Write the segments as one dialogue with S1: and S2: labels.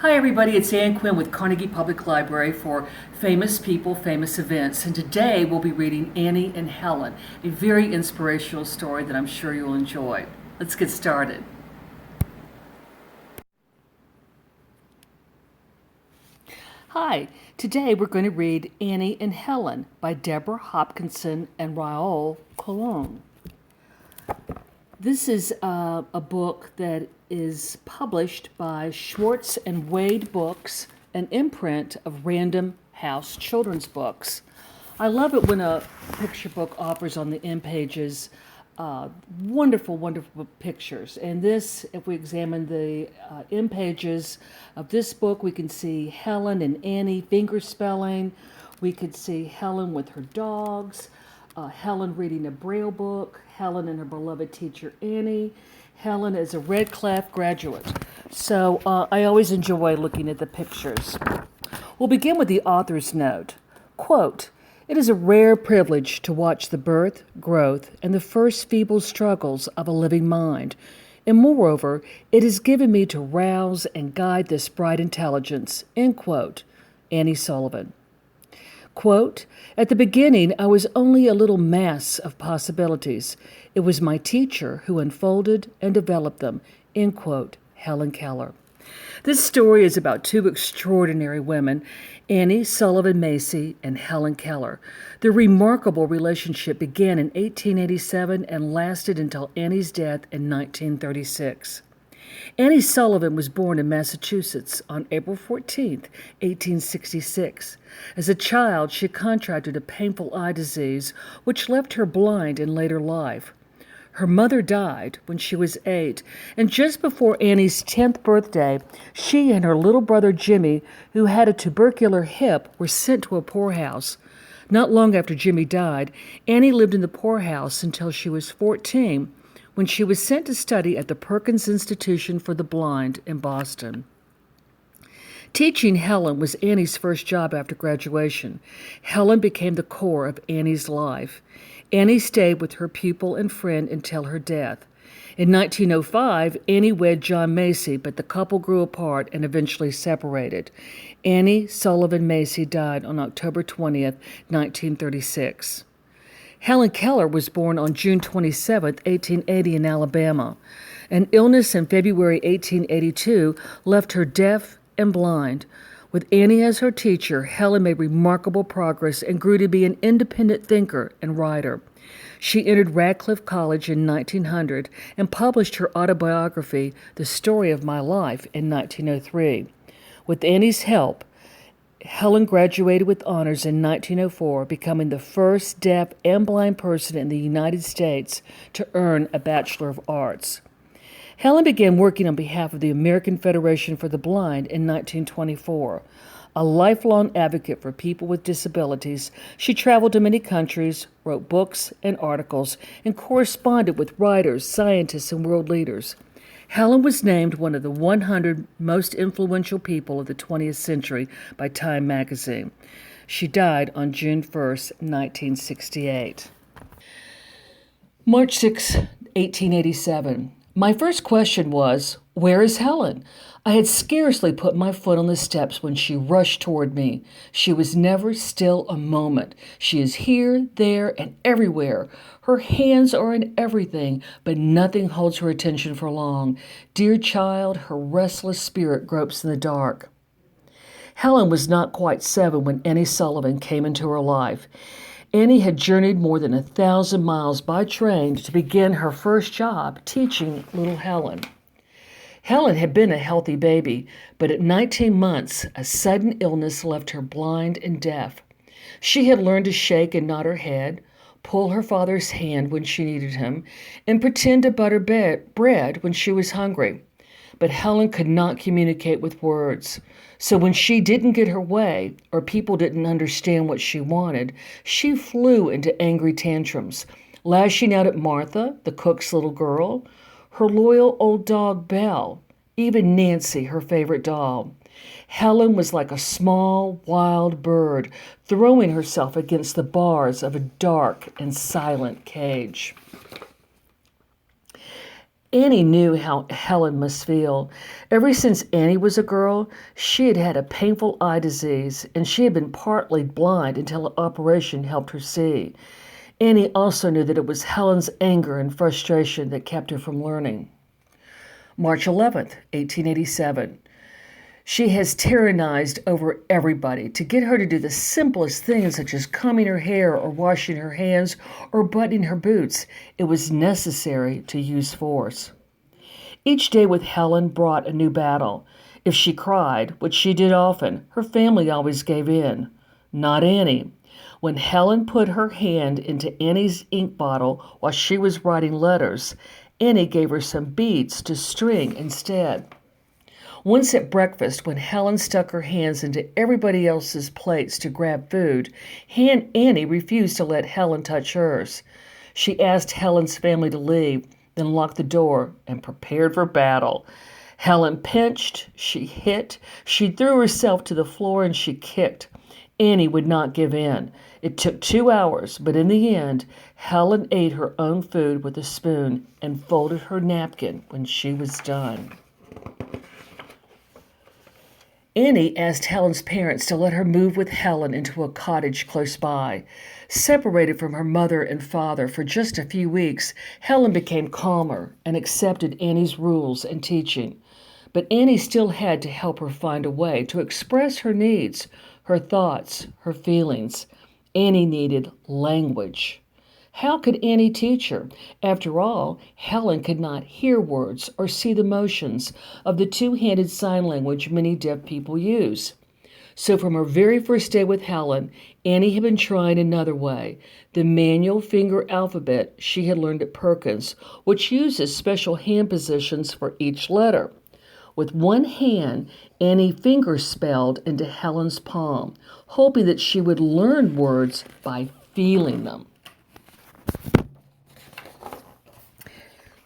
S1: Hi everybody, it's Anne Quinn with Carnegie Public Library for Famous People, Famous Events. And today we'll be reading Annie and Helen, a very inspirational story that I'm sure you'll enjoy. Let's get started. Hi, today we're going to read Annie and Helen by Deborah Hopkinson and Raoul Colon. This is a book that is published by Schwartz and Wade Books, an imprint of Random House children's books. I love it when a picture book offers on the end pages wonderful, wonderful pictures. And this, if we examine the end pages of this book, we can see Helen and Annie finger spelling. We could see Helen with her dogs. Helen reading a Braille book, Helen and her beloved teacher Annie, Helen is a Red Clef graduate. So I always enjoy looking at the pictures. We'll begin with the author's note. Quote, "It is a rare privilege to watch the birth, growth, and the first feeble struggles of a living mind, and moreover, it has given me to rouse and guide this bright intelligence." End quote. Annie Sullivan. Quote, "At the beginning, I was only a little mass of possibilities. It was my teacher who unfolded and developed them." End quote. Helen Kelle. This story is about two extraordinary women, Annie Sullivan Macy and Helen Kelle. Their remarkable relationship began in 1887 and lasted until Annie's death in 1936. Annie Sullivan was born in Massachusetts on April 14, 1866. As a child, she contracted a painful eye disease, which left her blind in later life. Her mother died when she was 8, and just before Annie's 10th birthday, she and her little brother Jimmy, who had a tubercular hip, were sent to a poorhouse. Not long after Jimmy died, Annie lived in the poorhouse until she was 14, when she was sent to study at the Perkins Institution for the Blind in Boston. Teaching Helen was Annie's first job after graduation. Helen became the core of Annie's life. Annie stayed with her pupil and friend until her death. In 1905, Annie wed John Macy, but the couple grew apart and eventually separated. Annie Sullivan Macy died on October 20th, 1936. Helen Kelle was born on June 27, 1880 in Alabama. An illness in February 1882 left her deaf and blind. With Annie as her teacher, Helen made remarkable progress and grew to be an independent thinker and writer. She entered Radcliffe College in 1900 and published her autobiography, The Story of My Life, in 1903. With Annie's help, Helen graduated with honors in 1904, becoming the first deaf and blind person in the United States to earn a Bachelor of Arts. Helen began working on behalf of the American Federation for the Blind in 1924. A lifelong advocate for people with disabilities, she traveled to many countries, wrote books and articles, and corresponded with writers, scientists, and world leaders. Helen was named one of the 100 most influential people of the 20th century by Time magazine. She died on June 1st, 1968. March 6, 1887. My first question was, "Where is Helen?" I had scarcely put my foot on the steps when she rushed toward me. She was never still a moment. She is here, there, and everywhere. Her hands are in everything, but nothing holds her attention for long. Dear child, her restless spirit gropes in the dark. Helen was not quite 7 when Annie Sullivan came into her life. Annie had journeyed more than 1,000 miles by train to begin her first job, teaching little Helen. Helen had been a healthy baby, but at 19 months, a sudden illness left her blind and deaf. She had learned to shake and nod her head, pull her father's hand when she needed him, and pretend to butter bread when she was hungry. But Helen could not communicate with words. So when she didn't get her way, or people didn't understand what she wanted, she flew into angry tantrums, lashing out at Martha, the cook's little girl, her loyal old dog Belle, even Nancy, her favorite doll. Helen was like a small, wild bird, throwing herself against the bars of a dark and silent cage. Annie knew how Helen must feel. Ever since Annie was a girl, she had had a painful eye disease, and she had been partly blind until an operation helped her see. Annie also knew that it was Helen's anger and frustration that kept her from learning. March 11th, 1887. She has tyrannized over everybody to get her to do the simplest things such as combing her hair or washing her hands or buttoning her boots. It was necessary to use force. Each day with Helen brought a new battle. If she cried, which she did often, her family always gave in. Not Annie. When Helen put her hand into Annie's ink bottle while she was writing letters, Annie gave her some beads to string instead. Once at breakfast, when Helen stuck her hands into everybody else's plates to grab food, Annie refused to let Helen touch hers. She asked Helen's family to leave, then locked the door and prepared for battle. Helen pinched, she hit, she threw herself to the floor, and she kicked. Annie would not give in. It took 2 hours, but in the end, Helen ate her own food with a spoon and folded her napkin when she was done. Annie asked Helen's parents to let her move with Helen into a cottage close by. Separated from her mother and father for just a few weeks, Helen became calmer and accepted Annie's rules and teaching. But Annie still had to help her find a way to express her needs, her thoughts, her feelings. Annie needed language. How could Annie teach her? After all, Helen could not hear words or see the motions of the two-handed sign language many deaf people use. So from her very first day with Helen, Annie had been trying another way, the manual finger alphabet she had learned at Perkins, which uses special hand positions for each letter. With one hand, Annie finger-spelled into Helen's palm, hoping that she would learn words by feeling them.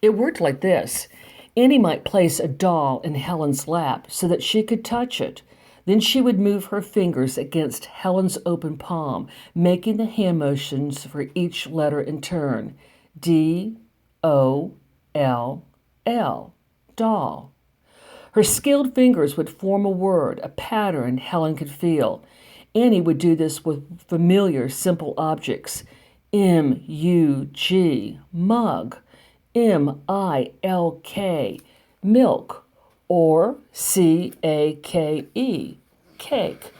S1: It worked like this. Annie might place a doll in Helen's lap so that she could touch it. Then she would move her fingers against Helen's open palm, making the hand motions for each letter in turn. D-O-L-L, doll. Her skilled fingers would form a word, a pattern Helen could feel. Annie would do this with familiar, simple objects. M-U-G, mug. M-I-L-K, milk, or C-A-K-E, cake,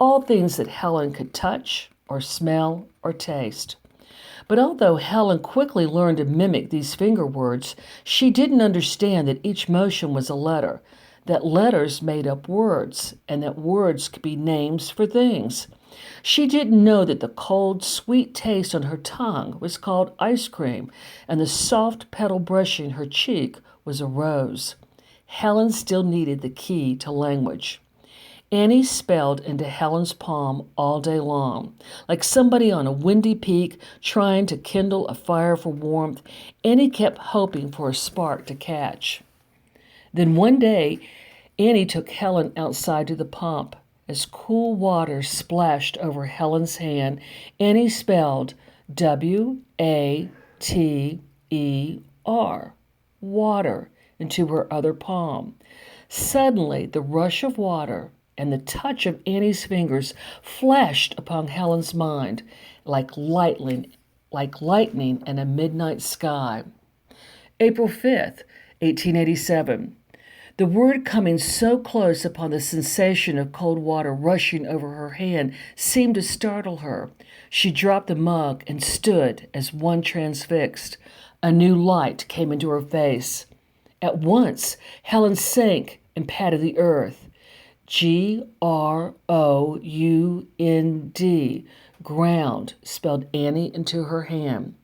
S1: all things that Helen could touch or smell or taste. But although Helen quickly learned to mimic these finger words, she didn't understand that each motion was a letter, that letters made up words, and that words could be names for things. She didn't know that the cold, sweet taste on her tongue was called ice cream, and the soft petal brushing her cheek was a rose. Helen still needed the key to language. Annie spelled into Helen's palm all day long. Like somebody on a windy peak trying to kindle a fire for warmth, Annie kept hoping for a spark to catch. Then one day, Annie took Helen outside to the pump. As cool water splashed over Helen's hand, Annie spelled W-A-T-E-R, water, into her other palm. Suddenly, the rush of water and the touch of Annie's fingers flashed upon Helen's mind like lightning in a midnight sky. April 5th, 1887. The word coming so close upon the sensation of cold water rushing over her hand seemed to startle her. She dropped the mug and stood as one transfixed. A new light came into her face. At once, Helen sank and patted the earth. G-R-O-U-N-D, ground, spelled Annie into her hand.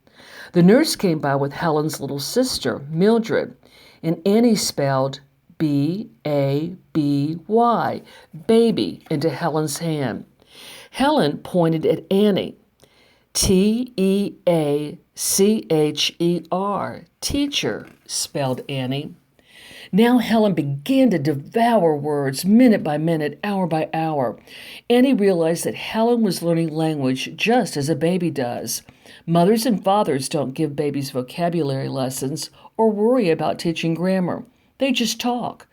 S1: The nurse came by with Helen's little sister, Mildred, and Annie spelled B-A-B-Y, baby, into Helen's hand. Helen pointed at Annie. T-E-A-C-H-E-R, teacher, spelled Annie. Now Helen began to devour words minute by minute, hour by hour. Annie realized that Helen was learning language just as a baby does. Mothers and fathers don't give babies vocabulary lessons or worry about teaching grammar. They just talk.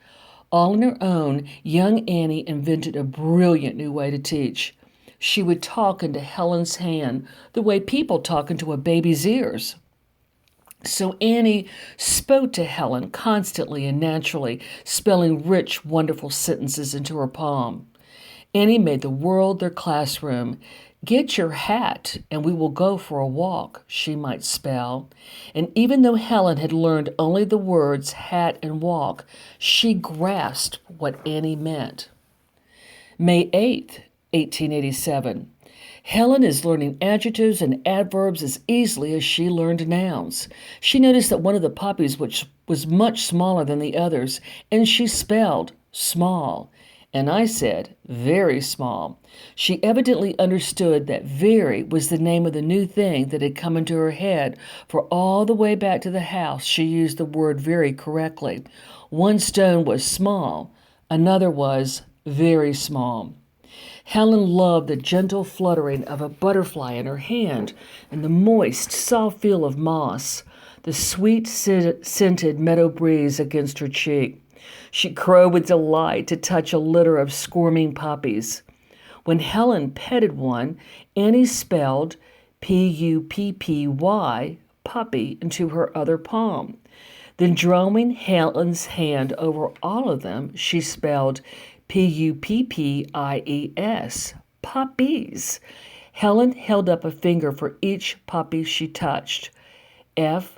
S1: All on her own, young Annie invented a brilliant new way to teach. She would talk into Helen's hand the way people talk into a baby's ears. So Annie spoke to Helen constantly and naturally, spelling rich, wonderful sentences into her palm. Annie made the world their classroom. Get your hat and we will go for a walk, she might spell. And even though Helen had learned only the words hat and walk, she grasped what Annie meant. May 8th, 1887. Helen is learning adjectives and adverbs as easily as she learned nouns. She noticed that one of the puppies which was much smaller than the others, and she spelled small. And I said, very small. She evidently understood that very was the name of the new thing that had come into her head, for all the way back to the house she used the word very correctly. One stone was small, another was very small. Helen loved the gentle fluttering of a butterfly in her hand and the moist, soft feel of moss, the sweet, scented meadow breeze against her cheek. She crowed with delight to touch a litter of squirming puppies. When Helen petted one, Annie spelled Puppy, puppy, into her other palm. Then drawing Helen's hand over all of them, she spelled Puppies, puppies. Helen held up a finger for each puppy she touched. Five,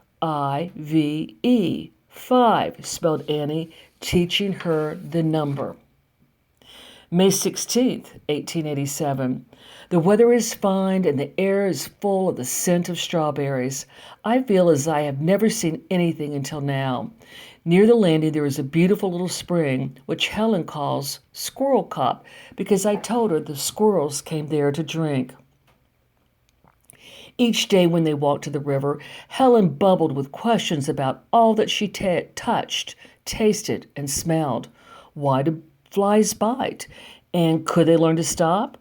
S1: 5, spelled Annie, teaching her the number. May 16th, 1887. The weather is fine and the air is full of the scent of strawberries. I feel as I have never seen anything until now. Near the landing there is a beautiful little spring, which Helen calls Squirrel Cup, because I told her the squirrels came there to drink. Each day when they walked to the river, Helen bubbled with questions about all that she touched, tasted, and smelled. Why do flies bite? And could they learn to stop?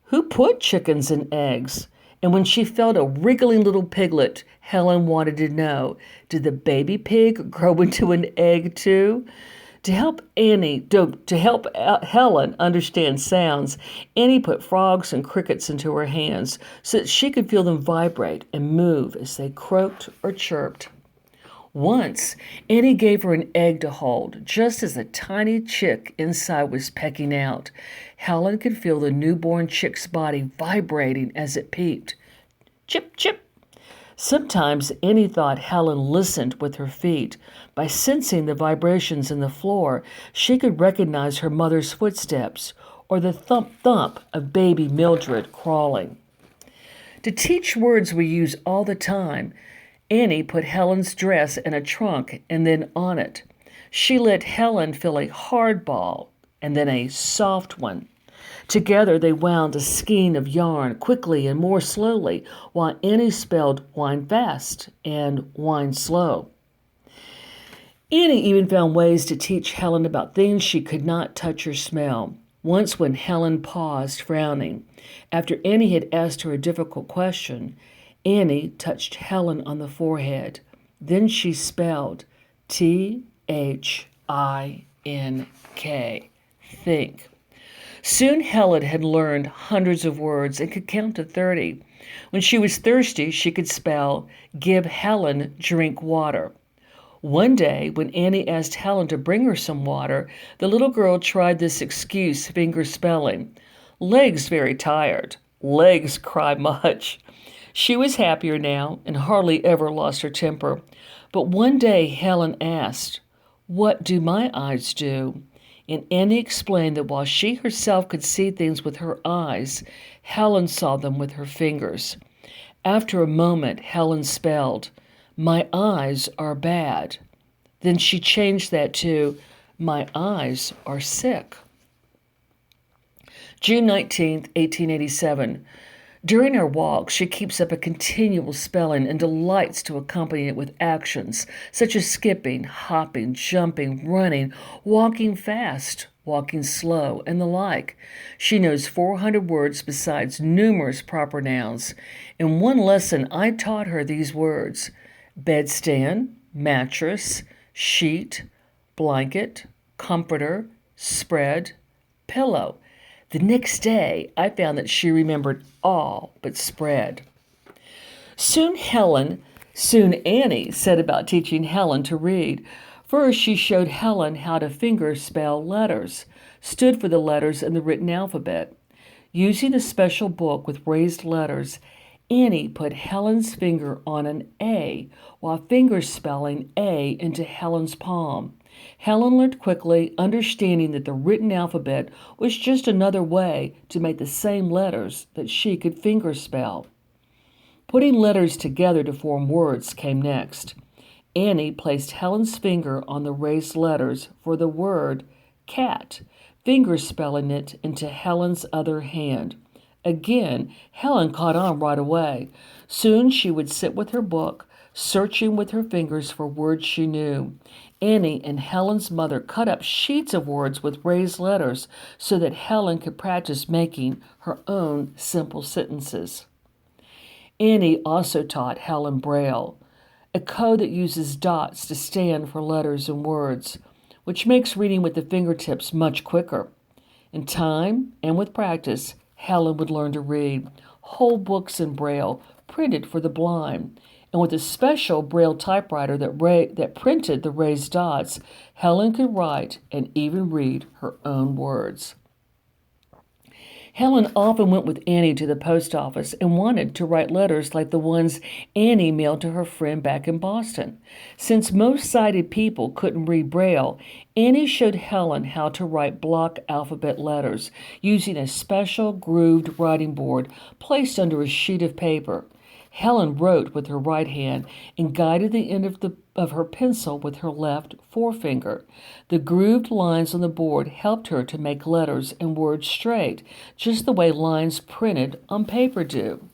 S1: Who put chickens in eggs? And when she felt a wriggling little piglet, Helen wanted to know, did the baby pig grow into an egg too? To help Helen understand sounds, Annie put frogs and crickets into her hands so that she could feel them vibrate and move as they croaked or chirped. Once, Annie gave her an egg to hold, just as a tiny chick inside was pecking out. Helen could feel the newborn chick's body vibrating as it peeped. Chip, chip. Sometimes Annie thought Helen listened with her feet. By sensing the vibrations in the floor, she could recognize her mother's footsteps or the thump-thump of baby Mildred crawling. To teach words we use all the time, Annie put Helen's dress in a trunk and then on it. She let Helen feel a hard ball and then a soft one. Together they wound a skein of yarn quickly and more slowly, while Annie spelled wind fast and wind slow. Annie even found ways to teach Helen about things she could not touch or smell. Once when Helen paused, frowning, after Annie had asked her a difficult question, Annie touched Helen on the forehead. Then she spelled Think. Think. Soon Helen had learned hundreds of words and could count to 30. When she was thirsty, she could spell, give Helen drink water. One day, when Annie asked Helen to bring her some water, the little girl tried this excuse, finger spelling. Legs very tired. Legs cry much. She was happier now and hardly ever lost her temper. But one day Helen asked, "What do my eyes do?" And Annie explained that while she herself could see things with her eyes, Helen saw them with her fingers. After a moment, Helen spelled, "My eyes are bad." Then she changed that to, "My eyes are sick." June 19th, 1887. During her walks, she keeps up a continual spelling and delights to accompany it with actions, such as skipping, hopping, jumping, running, walking fast, walking slow, and the like. She knows 400 words besides numerous proper nouns. In one lesson, I taught her these words: bedstand, mattress, sheet, blanket, comforter, spread, pillow. The next day, I found that she remembered all but spread. Soon Annie set about teaching Helen to read. First, she showed Helen how to finger spell letters, stood for the letters in the written alphabet. Using a special book with raised letters, Annie put Helen's finger on an A while finger spelling A into Helen's palm. Helen learned quickly, understanding that the written alphabet was just another way to make the same letters that she could finger spell. Putting letters together to form words came next. Annie placed Helen's finger on the raised letters for the word cat, finger spelling it into Helen's other hand. Again, Helen caught on right away. Soon she would sit with her book, searching with her fingers for words she knew. Annie and Helen's mother cut up sheets of words with raised letters so that Helen could practice making her own simple sentences. Annie also taught Helen Braille, a code that uses dots to stand for letters and words, which makes reading with the fingertips much quicker. In time and with practice, Helen would learn to read whole books in Braille printed for the blind, and with a special Braille typewriter that printed the raised dots, Helen could write and even read her own words. Helen often went with Annie to the post office and wanted to write letters like the ones Annie mailed to her friend back in Boston. Since most sighted people couldn't read Braille, Annie showed Helen how to write block alphabet letters using a special grooved writing board placed under a sheet of paper. Helen wrote with her right hand and guided the end of her pencil with her left forefinger. The grooved lines on the board helped her to make letters and words straight, just the way lines printed on paper do.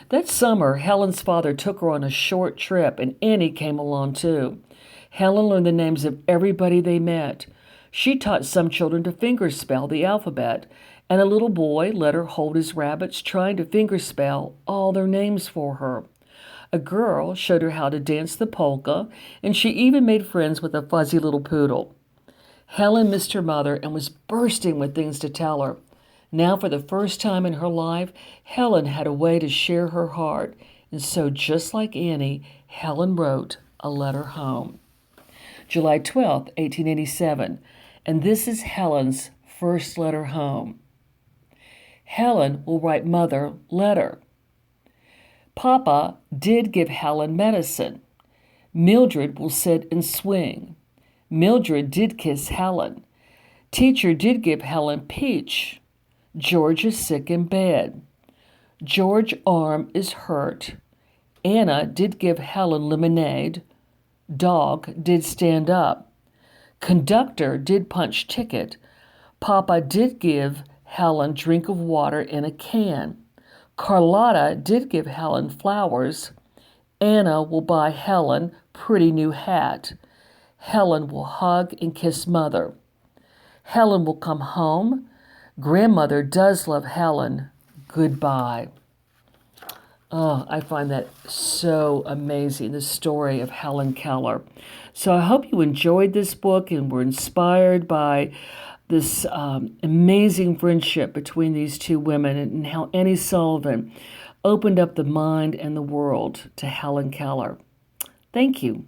S1: That summer, Helen's father took her on a short trip, and Annie came along too. Helen learned the names of everybody they met. She taught some children to fingerspell the alphabet, and a little boy let her hold his rabbits, trying to fingerspell all their names for her. A girl showed her how to dance the polka, and she even made friends with a fuzzy little poodle. Helen missed her mother and was bursting with things to tell her. Now, for the first time in her life, Helen had a way to share her heart, and so just like Annie, Helen wrote a letter home. July 12, 1887, and this is Helen's first letter home. Helen will write Mother letter. Papa did give Helen medicine. Mildred will sit and swing. Mildred did kiss Helen. Teacher did give Helen peach. George is sick in bed. George's arm is hurt. Anna did give Helen lemonade. Dog did stand up. Conductor did punch ticket. Papa did give Helen drink of water in a can. Carlotta did give Helen flowers. Anna will buy Helen pretty new hat. Helen will hug and kiss Mother. Helen will come home. Grandmother does love Helen. Goodbye. Oh, I find that so amazing, the story of Helen Kelle. So I hope you enjoyed this book and were inspired by this amazing friendship between these two women and how Annie Sullivan opened up the mind and the world to Helen Kelle. Thank you.